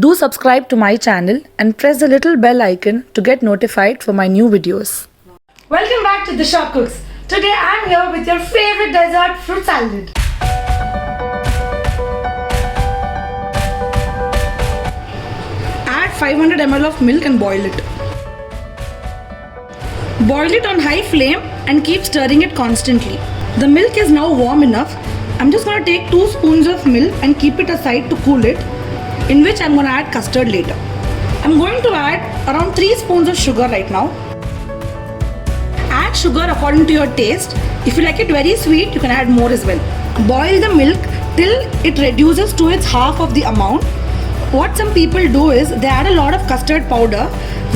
Do subscribe to my channel and press the little bell icon to get notified for my new videos. Welcome back to Disha Shah Cooks. Today I'm here with your favorite dessert, fruit salad. Add 500 ml of milk and boil it. Boil it on high flame and keep stirring it constantly. The milk is now warm enough. I'm just going to take 2 spoons of milk and keep it aside to cool it, in which I'm going to add custard later. I'm going to add around 3 spoons of sugar right now. Add sugar according to your taste. If you like it very sweet, you can add more as well. Boil the milk till it reduces to its half of the amount. What some people do is they add a lot of custard powder,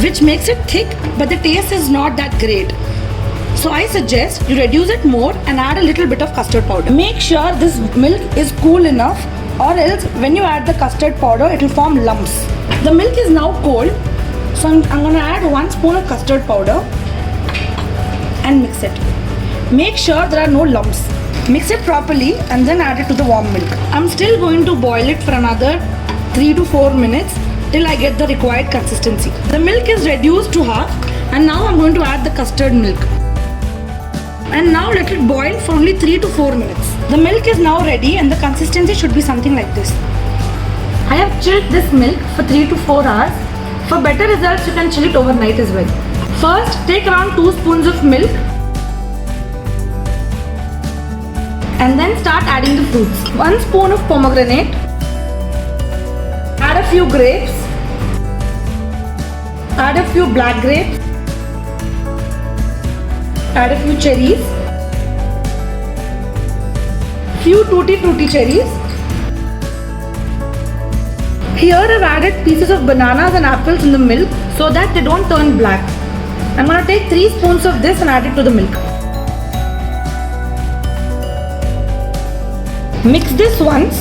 which makes it thick, but the taste is not that great. So I suggest you reduce it more and add a little bit of custard powder. Make sure this milk is cool enough, or else when you add the custard powder, it will form lumps. The milk is now cold, so I'm going to add 1 spoon of custard powder and mix it. Make sure there are no lumps. Mix it properly and then add it to the warm milk. I'm still going to boil it for another 3 to 4 minutes till I get the required consistency. The milk is reduced to half, and now I'm going to add the custard milk. And now let it boil for only 3 to 4 minutes. The milk is now ready and the consistency should be something like this. I have chilled this milk for 3 to 4 hours. For better results, you can chill it overnight as well. First, take around 2 spoons of milk and then start adding the fruits. 1 spoon of pomegranate. Add a few grapes. Add a few black grapes. Add a few cherries. Few Tutti Frutti cherries. Here I've added pieces of bananas and apples in the milk so that they don't turn black. I'm going to take 3 spoons of this and add it to the milk. Mix this once.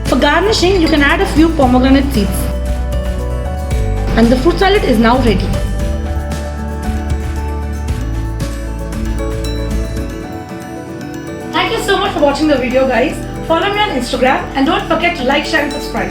For garnishing, you can add a few pomegranate seeds. And the fruit salad is now ready. Thank you so much for watching the video, guys. Follow me on Instagram and don't forget to like, share and subscribe.